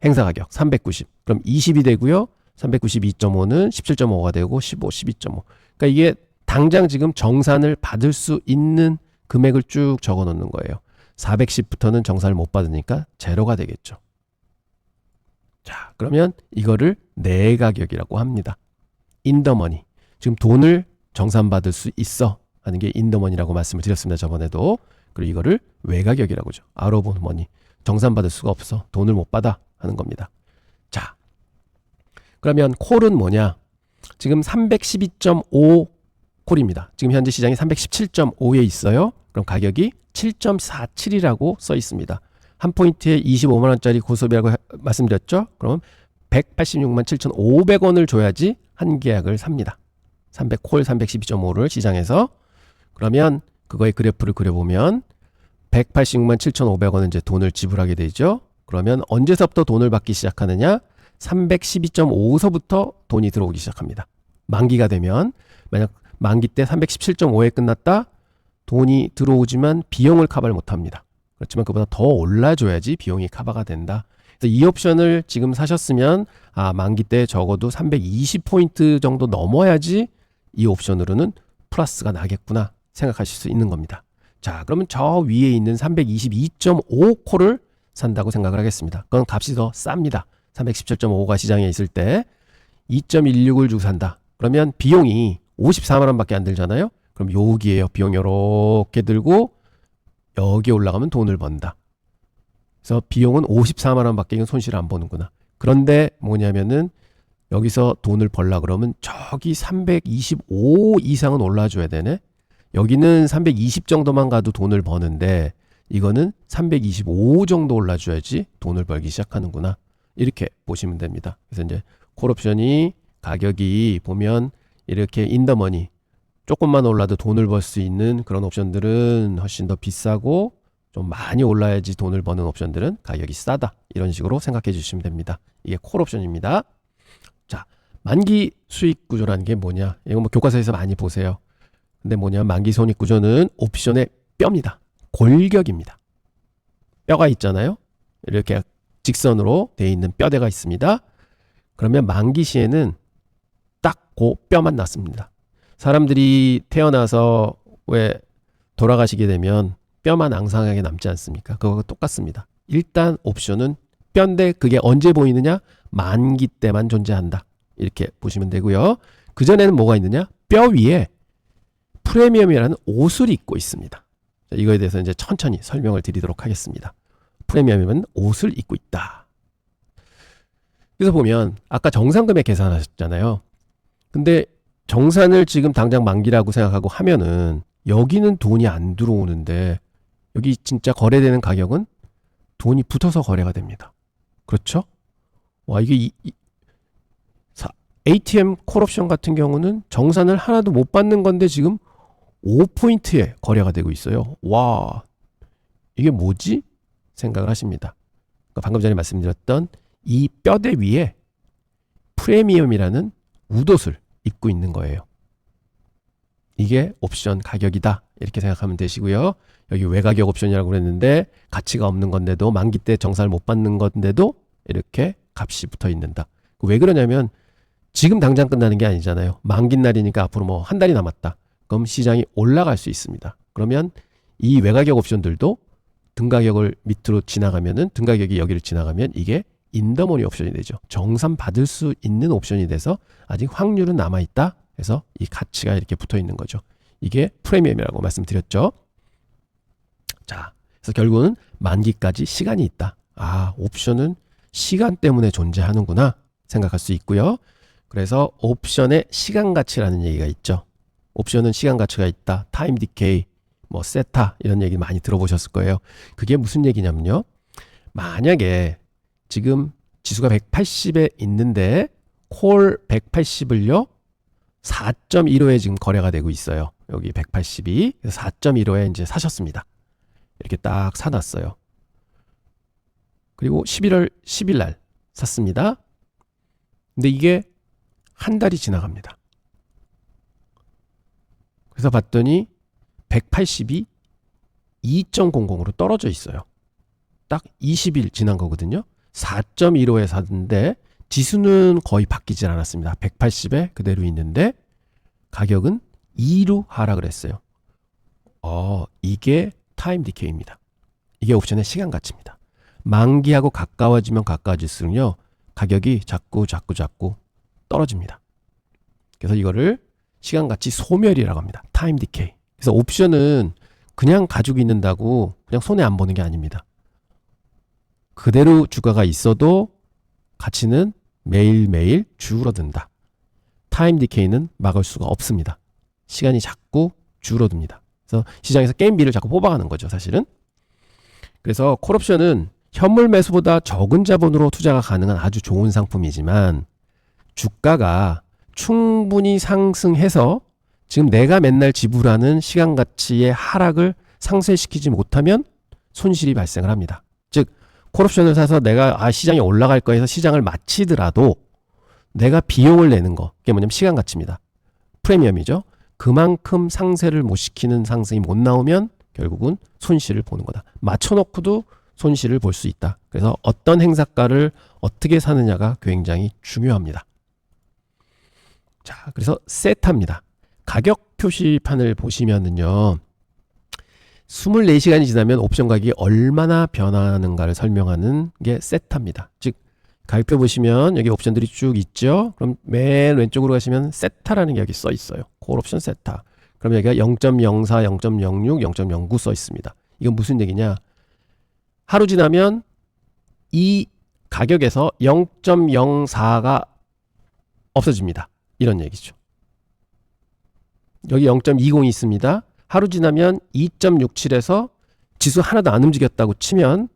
행사 가격 390, 그럼 20이 되고요. 392.5는 17.5가 되고 15, 12.5. 그러니까 이게 당장 지금 정산을 받을 수 있는 금액을 쭉 적어 놓는 거예요. 410부터는 정산을 못 받으니까 제로가 되겠죠. 자, 그러면 이거를 내 가격이라고 합니다. 인더머니. 지금 돈을 정산받을 수 있어 하는 게 인더머니라고 말씀을 드렸습니다. 저번에도. 그리고 이거를 외가격이라고 하죠. 아웃 오브 머니. 정산받을 수가 없어. 돈을 못 받아 하는 겁니다. 자, 그러면 콜은 뭐냐? 지금 312.5 콜입니다. 지금 현재 시장이 317.5에 있어요. 그럼 가격이 7.47이라고 써 있습니다. 한 포인트에 25만 원짜리 고소비라고 말씀드렸죠. 그럼 186만 7,500원을 줘야지 한 계약을 삽니다. 콜 312.5를 시장에서. 그러면 그거의 그래프를 그려보면 186만 7,500원은 이제 돈을 지불하게 되죠. 그러면 언제서부터 돈을 받기 시작하느냐? 312.5서부터 돈이 들어오기 시작합니다. 만기가 되면, 만약 만기 때 317.5에 끝났다, 돈이 들어오지만 비용을 커버를 못합니다. 그렇지만 그보다 더 올라줘야지 비용이 커버가 된다. 그래서 이 옵션을 지금 사셨으면, 아, 만기 때 적어도 320포인트 정도 넘어야지 이 옵션으로는 플러스가 나겠구나 생각하실 수 있는 겁니다. 자, 그러면 저 위에 있는 322.5콜을 산다고 생각을 하겠습니다. 그건 값이 더 쌉니다. 317.5가 시장에 있을 때 2.16을 주고 산다. 그러면 비용이 54만 원밖에 안 들잖아요. 그럼 여기에요. 비용 이렇게 들고 여기 올라가면 돈을 번다. 그래서 비용은 54만 원밖에 손실을 안 보는구나. 그런데 뭐냐면은 여기서 돈을 벌라 그러면 저기 325 이상은 올라줘야 되네. 여기는 320 정도만 가도 돈을 버는데 이거는 325 정도 올라줘야지 돈을 벌기 시작하는구나. 이렇게 보시면 됩니다. 그래서 이제 콜옵션이 가격이 보면 이렇게 인더머니 조금만 올라도 돈을 벌 수 있는 그런 옵션들은 훨씬 더 비싸고, 좀 많이 올라야지 돈을 버는 옵션들은 가격이 싸다. 이런 식으로 생각해 주시면 됩니다. 이게 콜옵션입니다. 자, 만기 수익 구조라는 게 뭐냐? 이거 뭐 교과서에서 많이 보세요. 근데 뭐냐? 만기 손익 구조는 옵션의 뼈입니다. 골격입니다. 뼈가 있잖아요. 이렇게 직선으로 되어 있는 뼈대가 있습니다. 그러면 만기 시에는 딱 그 뼈만 났습니다. 사람들이 태어나서 왜 돌아가시게 되면 뼈만 앙상하게 남지 않습니까? 그거와 똑같습니다. 일단 옵션은 뼈인데 그게 언제 보이느냐? 만기 때만 존재한다. 이렇게 보시면 되고요. 그전에는 뭐가 있느냐? 뼈 위에 프리미엄이라는 옷을 입고 있습니다. 자, 이거에 대해서 이제 천천히 설명을 드리도록 하겠습니다. 프리미엄은 옷을 입고 있다. 그래서 보면 아까 정산금액 계산하셨잖아요. 근데 정산을 지금 당장 만기라고 생각하고 하면은 여기는 돈이 안 들어오는데 여기 진짜 거래되는 가격은 돈이 붙어서 거래가 됩니다. 그렇죠? 와, 이게 ATM 콜옵션 같은 경우는 정산을 하나도 못 받는 건데 지금 5포인트에 거래가 되고 있어요. 와, 이게 뭐지? 생각을 하십니다. 그러니까 방금 전에 말씀드렸던 이 뼈대 위에 프리미엄이라는 웃옷을 입고 있는 거예요. 이게 옵션 가격이다. 이렇게 생각하면 되시고요. 여기 외가격 옵션이라고 그랬는데 가치가 없는 건데도 만기 때 정산을 못 받는 건데도 이렇게 값이 붙어 있는다. 왜 그러냐면 지금 당장 끝나는 게 아니잖아요. 만기 날이니까 앞으로 뭐 한 달이 남았다. 그럼 시장이 올라갈 수 있습니다. 그러면 이 외가격 옵션들도 등가격을 밑으로 지나가면은 등가격이 여기를 지나가면 이게 인더머니 옵션이 되죠. 정산 받을 수 있는 옵션이 돼서 아직 확률은 남아있다. 그래서 이 가치가 이렇게 붙어 있는 거죠. 이게 프리미엄이라고 말씀드렸죠. 자, 그래서 결국은 만기까지 시간이 있다. 아, 옵션은 시간 때문에 존재하는구나 생각할 수 있고요. 그래서 옵션의 시간 가치라는 얘기가 있죠. 옵션은 시간 가치가 있다. 타임 디케이, 뭐 세타 이런 얘기 많이 들어보셨을 거예요. 그게 무슨 얘기냐면요. 만약에 지금 지수가 180에 있는데 콜 180을요 4.15에 지금 거래가 되고 있어요. 여기 180이 4.15에 이제 사셨습니다. 이렇게 딱 사놨어요. 그리고 11월 10일 날 샀습니다. 근데 이게 한 달이 지나갑니다. 그래서 봤더니 180이 2.00으로 떨어져 있어요. 딱 20일 지난 거거든요. 4.15에 샀는데 지수는 거의 바뀌질 않았습니다. 180에 그대로 있는데 가격은 2로 하락을 했어요. 이게 타임 디케이입니다. 이게 옵션의 시간 가치입니다. 만기하고 가까워지면 가까워질수록요 가격이 자꾸 떨어집니다. 그래서 이거를 시간 가치 소멸이라고 합니다. 타임 디케이. 그래서 옵션은 그냥 가지고 있는다고 그냥 손해 안 보는 게 아닙니다. 그대로 주가가 있어도 가치는 매일매일 줄어든다. 타임 디케이는 막을 수가 없습니다. 시간이 자꾸 줄어듭니다. 그래서 시장에서 게임비를 자꾸 뽑아가는 거죠, 사실은. 그래서 콜옵션은 현물 매수보다 적은 자본으로 투자가 가능한 아주 좋은 상품이지만 주가가 충분히 상승해서 지금 내가 맨날 지불하는 시간 가치의 하락을 상쇄시키지 못하면 손실이 발생을 합니다. 즉 콜옵션을 사서 내가 시장이 올라갈 거에서 시장을 마치더라도 내가 비용을 내는 거, 그게 뭐냐면 시간 가치입니다. 프리미엄이죠. 그만큼 상쇄를 못 시키는 상승이 못 나오면 결국은 손실을 보는 거다. 맞춰놓고도 손실을 볼 수 있다. 그래서 어떤 행사가를 어떻게 사느냐가 굉장히 중요합니다. 자, 그래서 세타입니다. 가격 표시판을 보시면은요. 24시간이 지나면 옵션 가격이 얼마나 변하는가를 설명하는 게 세타입니다. 즉 가격표 보시면 여기 옵션들이 쭉 있죠. 그럼 맨 왼쪽으로 가시면 세타라는 게 여기 써 있어요. 콜 옵션 세타. 그럼 여기가 0.04, 0.06, 0.09 써 있습니다. 이건 무슨 얘기냐? 하루 지나면 이 가격에서 0.04가 없어집니다. 이런 얘기죠. 여기 0.20이 있습니다. 하루 지나면 2.67에서 지수 하나도 안 움직였다고 치면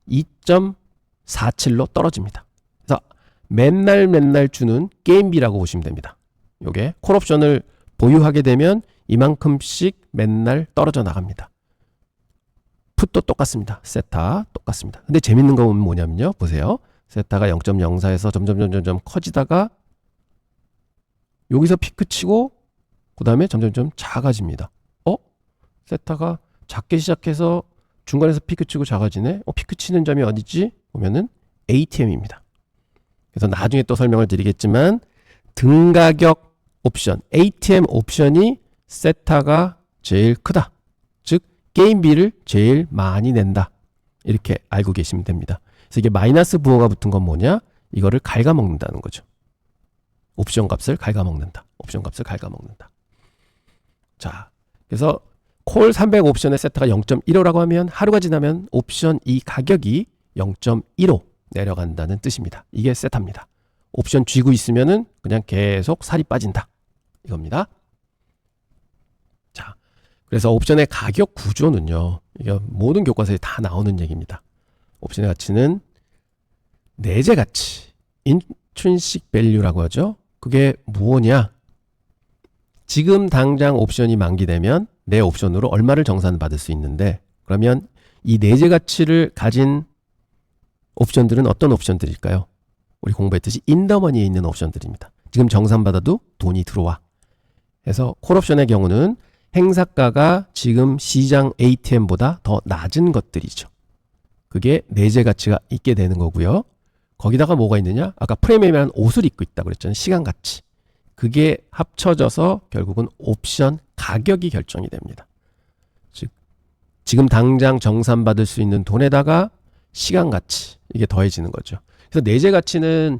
2.47로 떨어집니다. 그래서 맨날 주는 게임비라고 보시면 됩니다. 요게 콜옵션을 보유하게 되면 이만큼씩 맨날 떨어져 나갑니다. 풋도 똑같습니다. 세타 똑같습니다. 근데 재밌는 건 뭐냐면요. 보세요. 세타가 0.04에서 점점 커지다가 여기서 피크 치고 그 다음에 점점 작아집니다. 세타가 작게 시작해서 중간에서 피크 치고 작아지네. 피크 치는 점이 어디지? 보면은 ATM입니다. 그래서 나중에 또 설명을 드리겠지만 등가격 옵션, ATM 옵션이 세타가 제일 크다. 즉 게임비를 제일 많이 낸다. 이렇게 알고 계시면 됩니다. 그래서 이게 마이너스 부호가 붙은 건 뭐냐? 이거를 갉아먹는다는 거죠. 옵션 값을 갉아먹는다. 옵션 값을 갉아먹는다. 자, 그래서 콜 300 옵션의 세타가 0.15라고 하면 하루가 지나면 옵션 이 가격이 0.15 내려간다는 뜻입니다. 이게 세타입니다. 옵션 쥐고 있으면은 그냥 계속 살이 빠진다. 이겁니다. 자, 그래서 옵션의 가격 구조는요. 이게 모든 교과서에 다 나오는 얘기입니다. 옵션의 가치는 내재 가치, intrinsic value라고 하죠. 그게 무엇이냐? 지금 당장 옵션이 만기되면 내 옵션으로 얼마를 정산받을 수 있는데, 그러면 이 내재 가치를 가진 옵션들은 어떤 옵션들일까요? 우리 공부했듯이 인더머니에 있는 옵션들입니다. 지금 정산받아도 돈이 들어와. 그래서 콜옵션의 경우는 행사가가 지금 시장 ATM보다 더 낮은 것들이죠. 그게 내재 가치가 있게 되는 거고요. 거기다가 뭐가 있느냐? 아까 프리미엄이라는 옷을 입고 있다고 그랬잖아요. 시간 가치. 그게 합쳐져서 결국은 옵션 가격이 결정이 됩니다. 즉, 지금 당장 정산받을 수 있는 돈에다가 시간 가치, 이게 더해지는 거죠. 그래서 내재 가치는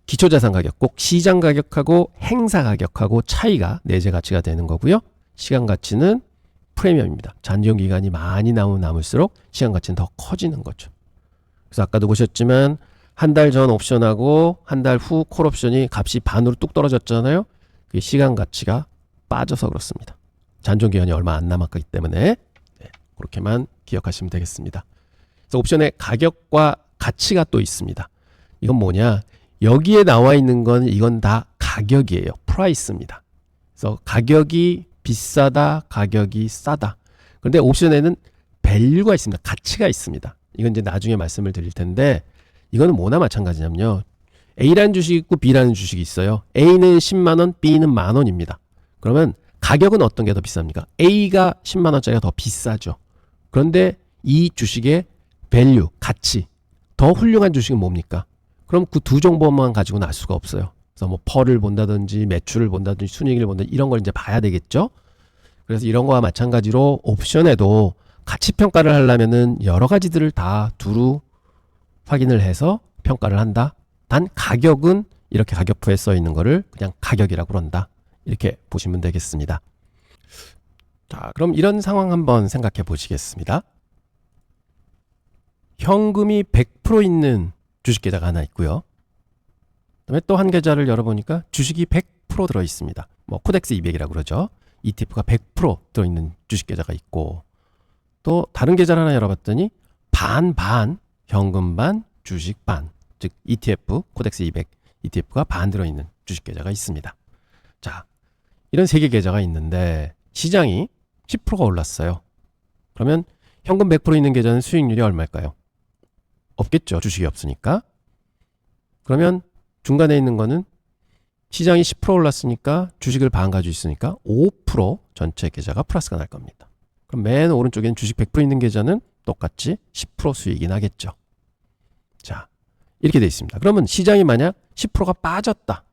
기초자산 가격, 꼭 시장 가격하고 행사 가격하고 차이가 내재 가치가 되는 거고요. 시간 가치는 프리미엄입니다. 잔존 기간이 많이 남을수록 시간 가치는 더 커지는 거죠. 그래서 아까도 보셨지만 한 달 전 옵션하고 한 달 후 콜 옵션이 값이 반으로 뚝 떨어졌잖아요. 그게 시간 가치가 빠져서 그렇습니다. 잔존 기간이 얼마 안 남았기 때문에 그렇게만 기억하시면 되겠습니다. 그래서 옵션의 가격과 가치가 또 있습니다. 이건 뭐냐? 여기에 나와 있는 건 이건 다 가격이에요. 프라이스입니다. 그래서 가격이 비싸다, 가격이 싸다. 그런데 옵션에는 밸류가 있습니다. 가치가 있습니다. 이건 이제 나중에 말씀을 드릴 텐데, 이거는 뭐나 마찬가지냐면요. A라는 주식이 있고 B라는 주식이 있어요. A는 10만 원, B는 만 원입니다. 그러면 가격은 어떤 게 더 비쌉니까? A가 10만 원짜리가 더 비싸죠. 그런데 이 주식의 밸류, 가치, 더 훌륭한 주식은 뭡니까? 그럼 그 두 정보만 가지고는 알 수가 없어요. 그래서 뭐 펄을 본다든지 매출을 본다든지 순이익을 본다든지 이런 걸 이제 봐야 되겠죠. 그래서 이런 거와 마찬가지로 옵션에도 가치 평가를 하려면은 여러 가지들을 다 두루 확인을 해서 평가를 한다. 단 가격은 이렇게 가격표에 써 있는 거를 그냥 가격이라고 그런다. 이렇게 보시면 되겠습니다. 자, 그럼 이런 상황 한번 생각해 보시겠습니다. 현금이 100% 있는 주식 계좌가 하나 있고요. 그다음에 또 한 계좌를 열어보니까 주식이 100% 들어 있습니다. 뭐 코덱스 200이라고 그러죠. ETF가 100% 들어 있는 주식 계좌가 있고, 또 다른 계좌를 하나 열어봤더니 반반, 현금 반, 주식 반, 즉 ETF, 코덱스 200 ETF가 반 들어 있는 주식 계좌가 있습니다. 자, 이런 세 개 계좌가 있는데 시장이 10%가 올랐어요. 그러면 현금 100% 있는 계좌는 수익률이 얼마일까요? 없겠죠. 주식이 없으니까. 그러면 중간에 있는 거는 시장이 10% 올랐으니까 주식을 반 가지고 있으니까 5% 전체 계좌가 플러스가 날 겁니다. 그럼 맨 오른쪽에는 주식 100% 있는 계좌는 똑같이 10% 수익이 나겠죠. 자, 이렇게 돼 있습니다. 그러면 시장이 만약 10%가 빠졌다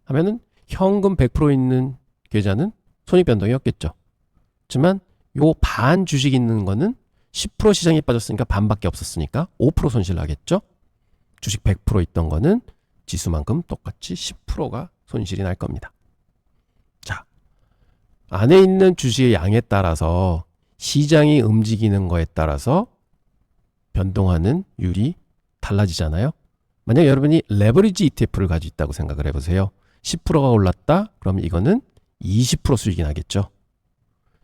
하면은 현금 100% 있는 계좌는 손익 변동이 없겠죠. 하지만 요 반 주식 있는 거는 10% 시장이 빠졌으니까 반밖에 없었으니까 5% 손실 나겠죠. 주식 100% 있던 거는 지수만큼 똑같이 10%가 손실이 날 겁니다. 자, 안에 있는 주식의 양에 따라서 시장이 움직이는 거에 따라서 변동하는 율이 달라지잖아요. 만약 여러분이 레버리지 ETF를 가지고 있다고 생각을 해보세요. 10%가 올랐다? 그럼 이거는 20% 수익이 나겠죠.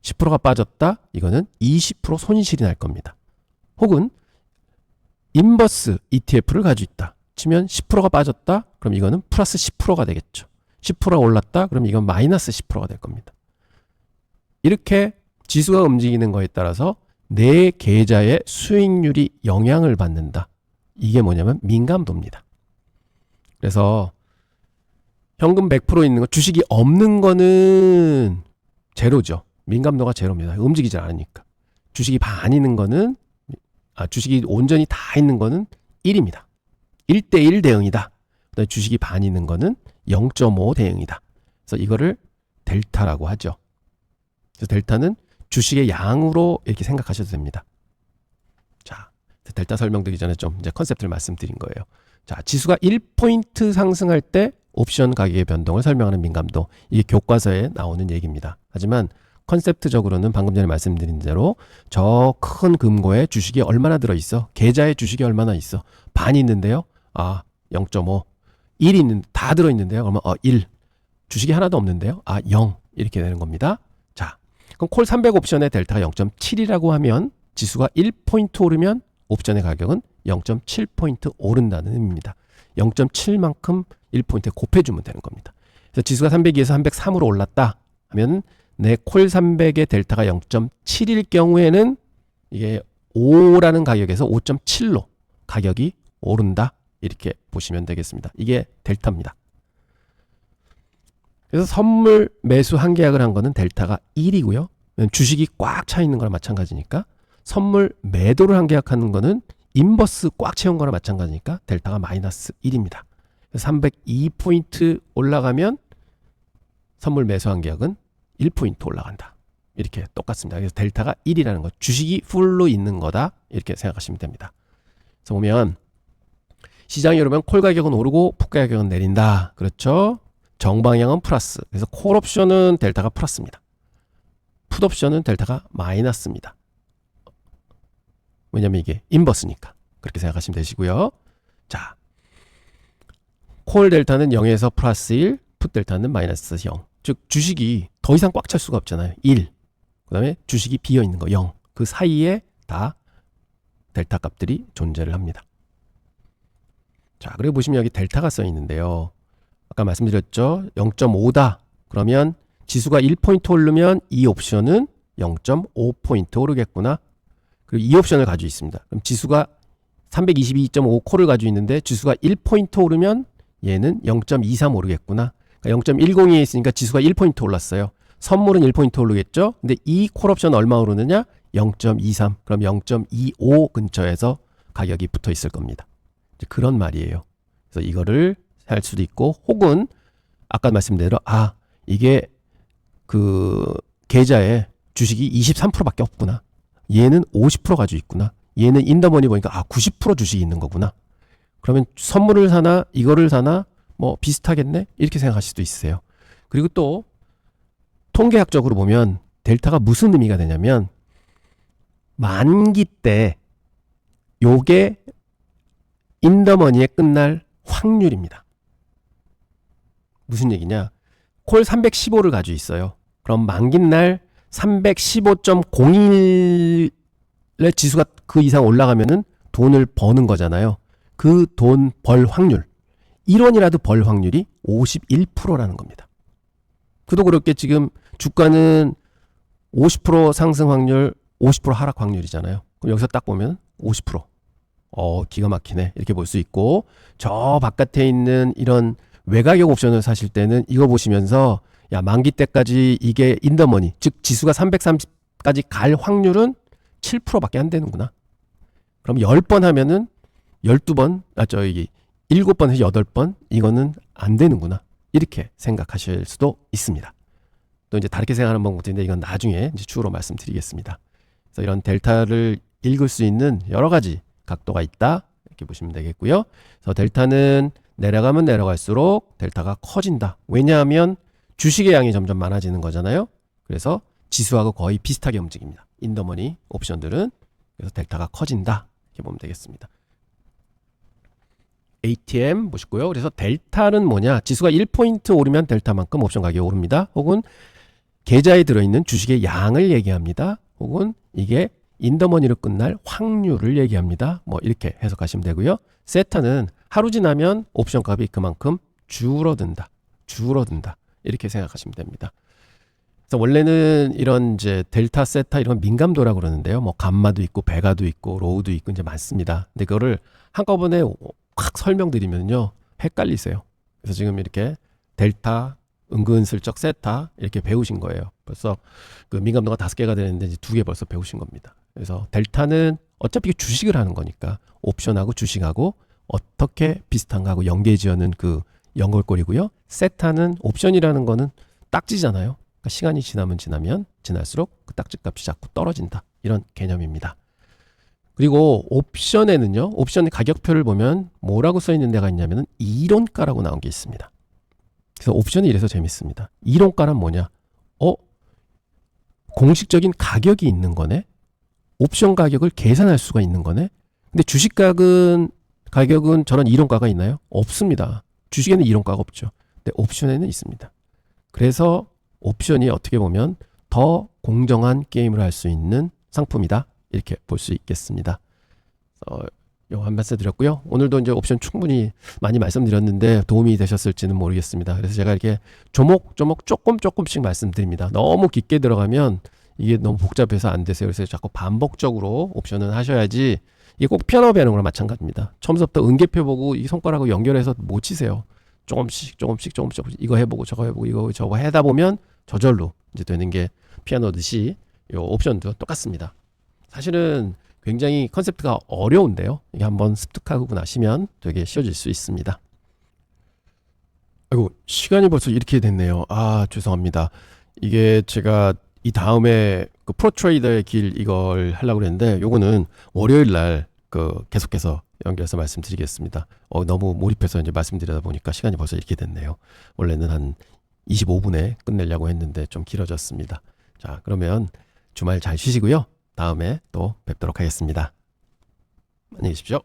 10%가 빠졌다? 이거는 20% 손실이 날 겁니다. 혹은 인버스 ETF를 가지고 있다 치면 10%가 빠졌다? 그럼 이거는 플러스 10%가 되겠죠. 10%가 올랐다? 그럼 이건 마이너스 10%가 될 겁니다. 이렇게 지수가 움직이는 거에 따라서 내 계좌의 수익률이 영향을 받는다. 이게 뭐냐면 민감도입니다. 그래서 현금 100% 있는 거, 주식이 없는 거는 제로죠. 민감도가 제로입니다. 움직이지 않으니까. 주식이 반 있는 거는, 주식이 온전히 다 있는 거는 1입니다. 1대1 대응이다. 그다음에 주식이 반 있는 거는 0.5 대응이다. 그래서 이거를 델타라고 하죠. 그래서 델타는 주식의 양으로 이렇게 생각하셔도 됩니다. 자, 델타 설명드리기 전에 좀 이제 컨셉트를 말씀드린 거예요. 자, 지수가 1포인트 상승할 때 옵션 가격의 변동을 설명하는 민감도. 이게 교과서에 나오는 얘기입니다. 하지만 컨셉트적으로는 방금 전에 말씀드린 대로 저 큰 금고에 주식이 얼마나 들어있어? 계좌에 주식이 얼마나 있어? 반 있는데요. 0.5. 1 있는 다 들어있는데요. 그러면 1. 주식이 하나도 없는데요. 0. 이렇게 되는 겁니다. 자, 그럼 콜 300 옵션의 델타가 0.7이라고 하면 지수가 1포인트 오르면 옵션의 가격은 0.7포인트 오른다는 의미입니다. 0.7만큼 1포인트에 곱해주면 되는 겁니다. 그래서 지수가 302에서 303으로 올랐다 하면 내 콜 300의 델타가 0.7일 경우에는 이게 5라는 가격에서 5.7로 가격이 오른다. 이렇게 보시면 되겠습니다. 이게 델타입니다. 그래서 선물 매수 한 계약을 한 거는 델타가 1이고요. 주식이 꽉 차 있는 거랑 마찬가지니까 선물 매도를 한 계약하는 거는 인버스 꽉 채운 거랑 마찬가지니까 델타가 마이너스 1입니다. 302포인트 올라가면 선물 매수한 계약은 1포인트 올라간다. 이렇게 똑같습니다. 그래서 델타가 1이라는 거, 주식이 풀로 있는 거다. 이렇게 생각하시면 됩니다. 그래서 보면 시장이 오르면 콜 가격은 오르고 풋 가격은 내린다. 그렇죠? 정방향은 플러스. 그래서 콜 옵션은 델타가 플러스입니다. 풋 옵션은 델타가 마이너스입니다. 왜냐면 이게 인버스니까. 그렇게 생각하시면 되시고요. 자, 콜 델타는 0에서 플러스 1, 풋 델타는 마이너스 0. 즉 주식이 더 이상 꽉 찰 수가 없잖아요. 1. 그 다음에 주식이 비어있는 거 0. 그 사이에 다 델타 값들이 존재를 합니다. 자, 그리고 보시면 여기 델타가 써 있는데요. 아까 말씀드렸죠. 0.5다. 그러면 지수가 1포인트 오르면 이 옵션은 0.5포인트 오르겠구나. 그리고 이 옵션을 가지고 있습니다. 그럼 지수가 322.5 콜을 가지고 있는데 지수가 1포인트 오르면 얘는 0.23 오르겠구나. 그러니까 0.102에 있으니까 지수가 1포인트 올랐어요. 선물은 1포인트 오르겠죠. 근데 이 콜 옵션 얼마 오르느냐? 0.23. 그럼 0.25 근처에서 가격이 붙어 있을 겁니다. 그런 말이에요. 그래서 이거를 할 수도 있고, 혹은 아까 말씀드린 대로 이게 그 계좌에 주식이 23%밖에 없구나. 얘는 50% 가지고 있구나. 얘는 인더머니 보니까 90% 주식이 있는 거구나. 그러면 선물을 사나 이거를 사나 뭐 비슷하겠네? 이렇게 생각하실 수도 있어요. 그리고 또 통계학적으로 보면 델타가 무슨 의미가 되냐면 만기 때 요게 인더머니에 끝날 확률입니다. 무슨 얘기냐? 콜 315를 가지고 있어요. 그럼 만기 날 315.01의 지수가 그 이상 올라가면은 돈을 버는 거잖아요. 그 돈 벌 확률, 1원이라도 벌 확률이 51%라는 겁니다. 그도 그렇게 지금 주가는 50% 상승 확률, 50% 하락 확률이잖아요. 그럼 여기서 딱 보면 50%. 기가 막히네. 이렇게 볼 수 있고, 저 바깥에 있는 이런 외가격 옵션을 사실 때는 이거 보시면서 만기 때까지 이게 인더머니, 즉 지수가 330까지 갈 확률은 7%밖에 안 되는구나. 그럼 10번 하면은 12번, 7번에서 8번 이거는 안 되는구나. 이렇게 생각하실 수도 있습니다. 또 이제 다르게 생각하는 방법인데 이건 나중에 이제 추후로 말씀드리겠습니다. 그래서 이런 델타를 읽을 수 있는 여러 가지 각도가 있다. 이렇게 보시면 되겠고요. 그래서 델타는 내려가면 내려갈수록 델타가 커진다. 왜냐하면 주식의 양이 점점 많아지는 거잖아요. 그래서 지수하고 거의 비슷하게 움직입니다. 인더머니 옵션들은. 그래서 델타가 커진다. 이렇게 보면 되겠습니다. ATM 보시고요. 그래서 델타는 뭐냐? 지수가 1포인트 오르면 델타만큼 옵션 가격이 오릅니다. 혹은 계좌에 들어있는 주식의 양을 얘기합니다. 혹은 이게 인더머니로 끝날 확률을 얘기합니다. 뭐 이렇게 해석하시면 되고요. 세타는 하루 지나면 옵션 값이 그만큼 줄어든다. 이렇게 생각하시면 됩니다. 그래서 원래는 이런 이제 델타, 세타 이런 민감도라고 그러는데요. 뭐 감마도 있고 베가도 있고 로우도 있고 이제 많습니다. 근데 그거를 한꺼번에 확 설명드리면요 헷갈리세요. 그래서 지금 이렇게 델타, 은근슬쩍 세타 이렇게 배우신 거예요. 벌써 그 민감도가 5개가 되는데 이제 2개 벌써 배우신 겁니다. 그래서 델타는 어차피 주식을 하는 거니까 옵션하고 주식하고 어떻게 비슷한가 하고 연계지어는 그 연결고리고요. 세타는 옵션이라는 거는 딱지잖아요. 그러니까 시간이 지나면 지날수록 그 딱지값이 자꾸 떨어진다. 이런 개념입니다. 그리고 옵션에는요. 옵션 가격표를 보면 뭐라고 써 있는 데가 있냐면 이론가라고 나온 게 있습니다. 그래서 옵션이 이래서 재밌습니다. 이론가란 뭐냐? 공식적인 가격이 있는 거네. 옵션 가격을 계산할 수가 있는 거네. 근데 주식 가격은 저런 이론가가 있나요? 없습니다. 주식에는 이론가가 없죠. 근데 옵션에는 있습니다. 그래서 옵션이 어떻게 보면 더 공정한 게임을 할 수 있는 상품이다. 이렇게 볼 수 있겠습니다. 한 말씀 드렸고요. 오늘도 이제 옵션 충분히 많이 말씀드렸는데 도움이 되셨을지는 모르겠습니다. 그래서 제가 이렇게 조목조목 조금씩 말씀드립니다. 너무 깊게 들어가면 이게 너무 복잡해서 안 되세요. 그래서 자꾸 반복적으로 옵션은 하셔야지. 이게 꼭 피아노 배우는 거랑 마찬가지입니다. 처음부터 음계표 보고 이 손가락을 연결해서 못 치세요. 조금씩 이거 해보고 저거 해보고 이거 저거 하다 보면 저절로 이제 되는 게 피아노듯이 이 옵션도 똑같습니다. 사실은 굉장히 컨셉트가 어려운데요. 이게 한번 습득하고 나시면 되게 쉬워질 수 있습니다. 아이고, 시간이 벌써 이렇게 됐네요. 아, 죄송합니다. 이게 제가 이 다음에 그 프로트레이더의 길 이걸 하려고 그랬는데 요거는 월요일 날 계속해서 연결해서 말씀드리겠습니다. 너무 몰입해서 이제 말씀드리다 보니까 시간이 벌써 이렇게 됐네요. 원래는 한 25분에 끝내려고 했는데 좀 길어졌습니다. 자, 그러면 주말 잘 쉬시고요. 다음에 또 뵙도록 하겠습니다. 안녕히 계십시오.